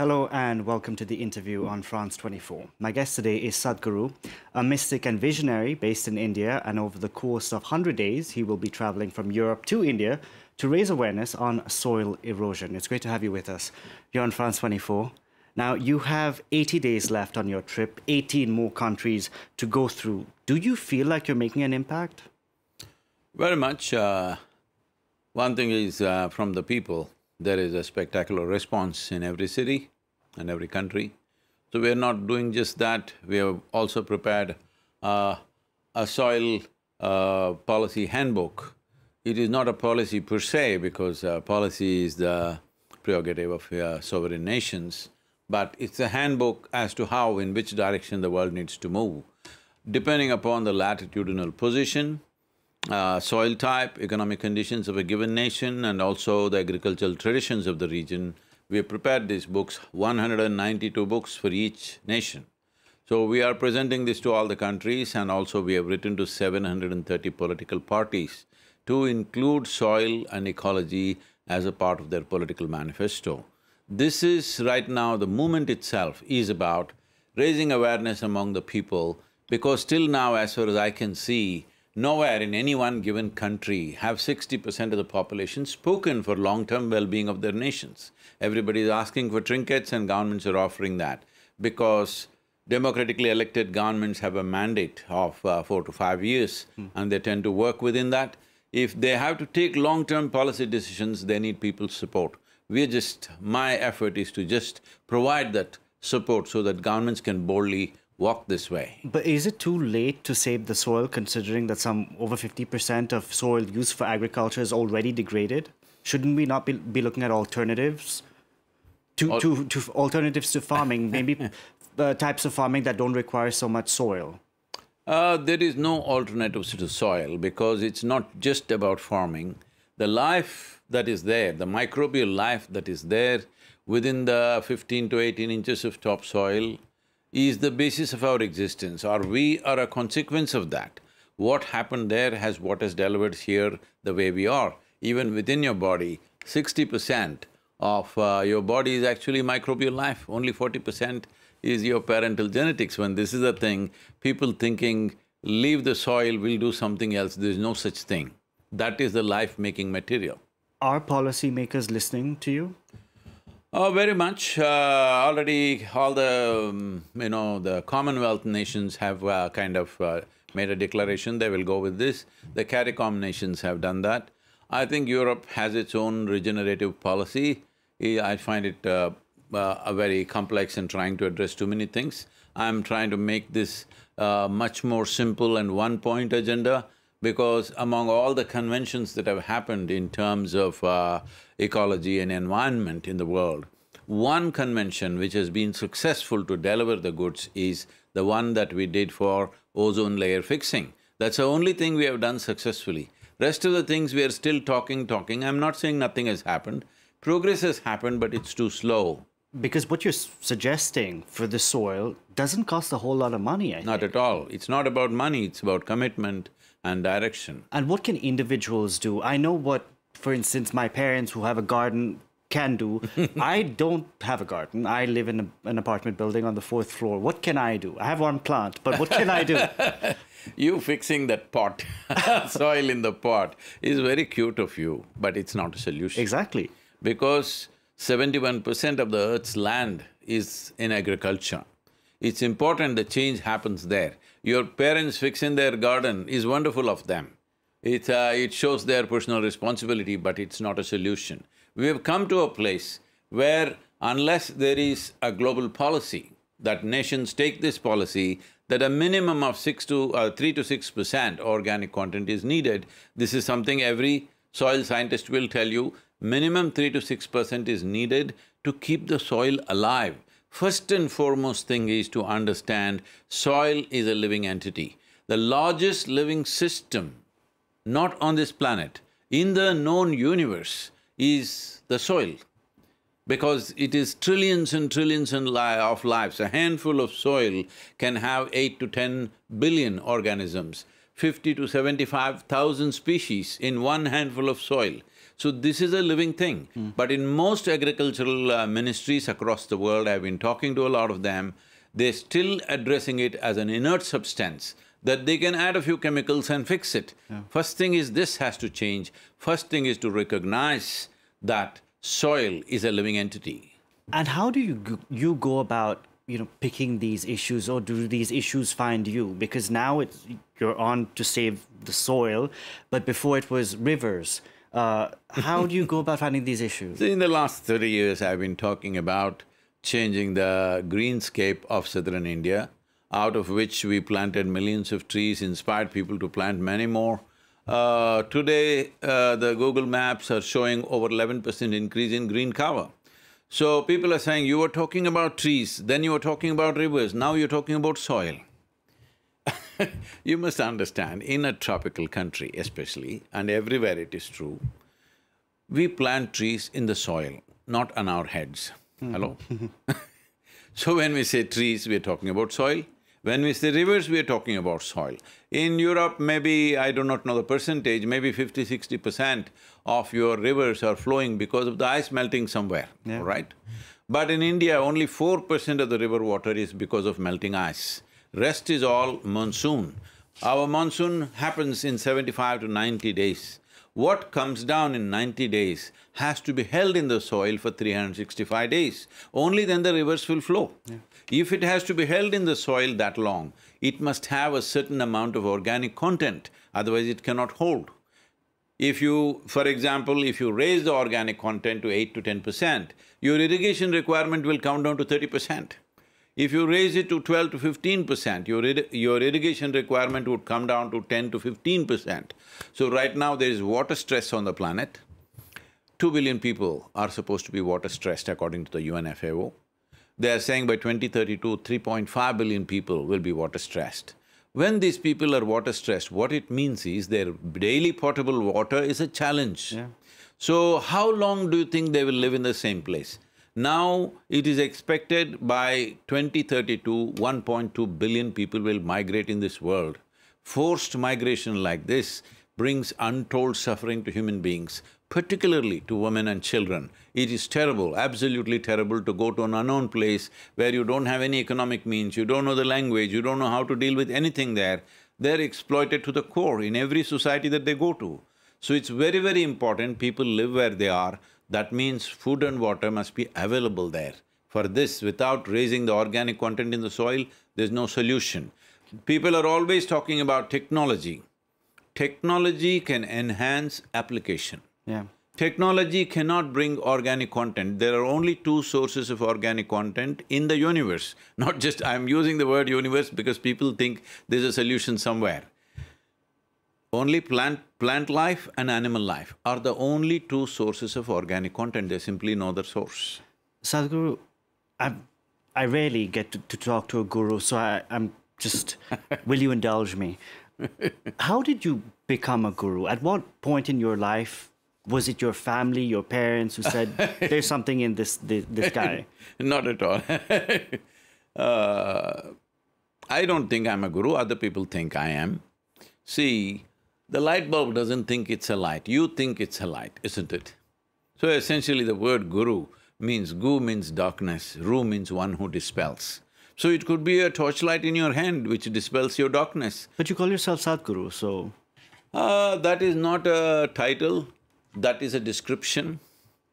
Hello and welcome to the interview on France 24. My guest today is Sadhguru, a mystic and visionary based in India, and over the course of 100 days, he will be traveling from Europe to India to raise awareness on soil erosion. It's great to have you with us. You're on France 24. Now, you have 80 days left on your trip, 18 more countries to go through. Do you feel like you're making an impact? Very much. One thing is from the people, there is a spectacular response in every city and every country. So we are not doing just that, we have also prepared a soil policy handbook. It is not a policy per se because policy is the prerogative of sovereign nations, but it's a handbook as to how, in which direction the world needs to move. Depending upon the latitudinal position, soil type, economic conditions of a given nation and also the agricultural traditions of the region, we have prepared these books, 192 books for each nation. So we are presenting this to all the countries and also we have written to 730 political parties to include soil and ecology as a part of their political manifesto. This is right now, the movement itself is about raising awareness among the people because till now, as far as I can see, nowhere in any one given country have 60% of the population spoken for long-term well-being of their nations. Everybody is asking for trinkets and governments are offering that because democratically elected governments have a mandate of 4 to 5 years and they tend to work within that. If they have to take long-term policy decisions, they need people's support. My effort is to just provide that support so that governments can boldly walk this way. But is it too late to save the soil considering that over 50% of soil used for agriculture is already degraded? Shouldn't we not be looking at alternatives to alternatives to farming, maybe types of farming that don't require so much soil? There is no alternatives to soil because it's not just about farming. The life that is there, the microbial life that is there within the 15 to 18 inches of topsoil is the basis of our existence, or we are a consequence of that. What happened there has what has delivered here the way we are. Even within your body, 60% of your body is actually microbial life, only 40% is your parental genetics. When this is a thing, people thinking, leave the soil, we'll do something else, there's no such thing. That is the life-making material. Are policymakers listening to you? Very much. Already all the, the Commonwealth nations have kind of made a declaration, they will go with this. The CARICOM nations have done that. I think Europe has its own regenerative policy. I find it very complex and trying to address too many things. I'm trying to make this much more simple and one-point agenda because among all the conventions that have happened in terms of ecology and environment in the world, one convention which has been successful to deliver the goods is the one that we did for ozone layer fixing. That's the only thing we have done successfully. Rest of the things we are still talking. I'm not saying nothing has happened. Progress has happened, but it's too slow. Because what you're suggesting for the soil doesn't cost a whole lot of money, I think. Not at all. It's not about money, it's about commitment and direction. And what can individuals do? I know what, for instance, my parents who have a garden can do. I don't have a garden. I live in an apartment building on the 4th floor. What can I do? I have one plant, but what can I do? You fixing that pot, soil in the pot, is very cute of you, but it's not a solution. Exactly. Because 71% of the earth's land is in agriculture. It's important the change happens there. Your parents fixing their garden is wonderful of them. It shows their personal responsibility, but it's not a solution. We have come to a place where unless there is a global policy, that nations take this policy, that a minimum of 3 to 6% organic content is needed. This is something every soil scientist will tell you, minimum 3 to 6% is needed to keep the soil alive. First and foremost thing is to understand soil is a living entity. The largest living system, not on this planet, in the known universe, is the soil. Because it is trillions and trillions of lives. A handful of soil can have 8 to 10 billion organisms, 50 to 75,000 species in one handful of soil. So this is a living thing. But in most agricultural ministries across the world, I've been talking to a lot of them, they're still addressing it as an inert substance, that they can add a few chemicals and fix it. First thing is this has to change. First thing is to recognize that soil is a living entity. And how do you go about, picking these issues, or do these issues find you? Because now you're on to save the soil, but before it was rivers. How do you go about finding these issues? So in the last 30 years, I've been talking about changing the greenscape of southern India, out of which we planted millions of trees, inspired people to plant many more. Today, the Google Maps are showing over 11% increase in green cover. So people are saying, you were talking about trees, then you were talking about rivers, now you're talking about soil. You must understand, in a tropical country especially, and everywhere it is true, we plant trees in the soil, not on our heads. Hello? So when we say trees, we're talking about soil. When we say rivers, we're talking about soil. In Europe, maybe, I do not know the percentage, maybe 50–60% of your rivers are flowing because of the ice melting somewhere, right? But in India, only 4% of the river water is because of melting ice. Rest is all monsoon. Our monsoon happens in 75 to 90 days. What comes down in 90 days has to be held in the soil for 365 days. Only then the rivers will flow. If it has to be held in the soil that long, it must have a certain amount of organic content, otherwise it cannot hold. If you… for example, if you raise the organic content to 8 to 10%, your irrigation requirement will come down to 30%. If you raise it to 12 to 15%, your irrigation requirement would come down to 10 to 15%. So right now there is water stress on the planet. 2 billion people are supposed to be water stressed according to the UNFAO. They are saying by 2032, 3.5 billion people will be water stressed. When these people are water stressed, what it means is their daily potable water is a challenge. So how long do you think they will live in the same place? Now, it is expected by 2032, 1.2 billion people will migrate in this world. Forced migration like this brings untold suffering to human beings, particularly to women and children. It is terrible, absolutely terrible to go to an unknown place where you don't have any economic means, you don't know the language, you don't know how to deal with anything there. They're exploited to the core in every society that they go to. So it's very, very important people live where they are. That means food and water must be available there. For this, without raising the organic content in the soil, there's no solution. People are always talking about technology. Technology can enhance application. Technology cannot bring organic content. There are only two sources of organic content in the universe. Not just… I'm using the word universe because people think there's a solution somewhere. Only plant life and animal life are the only two sources of organic content, there's simply no other source. Sadhguru, I rarely get to talk to a guru, so I'm just… will you indulge me? How did you become a guru? At what point in your life was it your family, your parents who said, there's something in this guy? Not at all. I don't think I'm a guru, other people think I am. See, the light bulb doesn't think it's a light, you think it's a light, isn't it? So essentially the word guru means… gu means darkness, ru means one who dispels. So it could be a torchlight in your hand which dispels your darkness. But you call yourself Sadhguru, so… That is not a title, that is a description,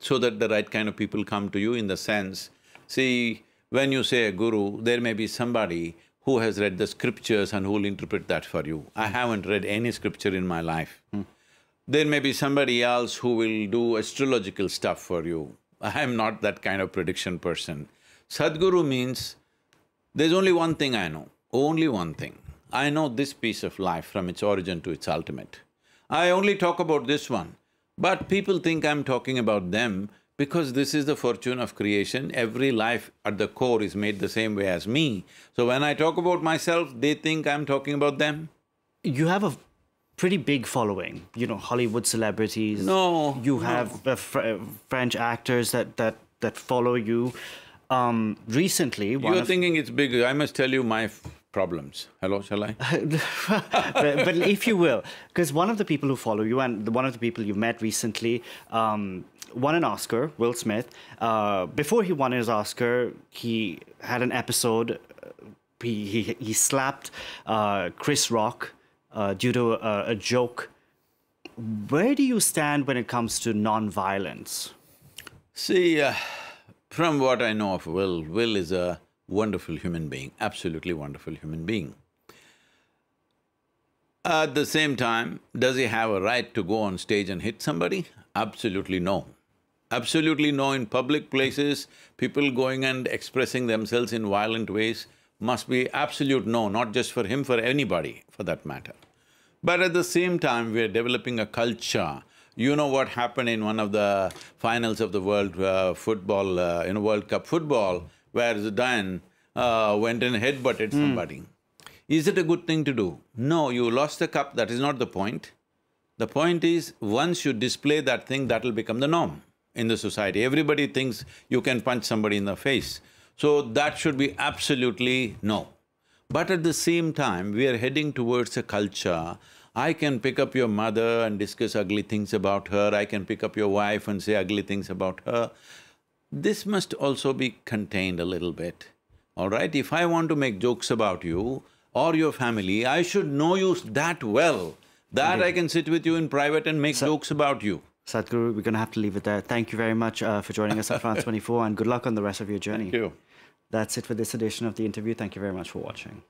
so that the right kind of people come to you in the sense… See, when you say a guru, there may be somebody who has read the scriptures and who will interpret that for you. I haven't read any scripture in my life. There may be somebody else who will do astrological stuff for you. I am not that kind of prediction person. Sadhguru means, there's only one thing I know, only one thing. I know this piece of life from its origin to its ultimate. I only talk about this one, but people think I'm talking about them because this is the fortune of creation. Every life at the core is made the same way as me. So when I talk about myself, they think I'm talking about them. You have a pretty big following, Hollywood celebrities. No, You have French actors that follow you. Recently, You're thinking it's big. I must tell you, my problems. Hello, shall I? But if you will, because one of the people who follow you and one of the people you met recently won an Oscar, Will Smith. Before he won his Oscar, he had an episode. He slapped Chris Rock due to a joke. Where do you stand when it comes to non-violence? See, from what I know of Will is a wonderful human being, absolutely wonderful human being. At the same time, does he have a right to go on stage and hit somebody? Absolutely no. Absolutely no. In public places, people going and expressing themselves in violent ways must be absolute no, not just for him, for anybody for that matter. But at the same time, we are developing a culture. You know what happened in one of the finals of the world football, World Cup football, where Zidane went and headbutted somebody. Is it a good thing to do? No, you lost the cup, that is not the point. The point is, once you display that thing, that will become the norm in the society. Everybody thinks you can punch somebody in the face. So that should be absolutely no. But at the same time, we are heading towards a culture. I can pick up your mother and discuss ugly things about her, I can pick up your wife and say ugly things about her. This must also be contained a little bit, all right? If I want to make jokes about you or your family, I should know you that well, that I can sit with you in private and make jokes about you. Sadhguru, we're going to have to leave it there. Thank you very much for joining us at France 24 and good luck on the rest of your journey. Thank you. That's it for this edition of The Interview. Thank you very much for watching.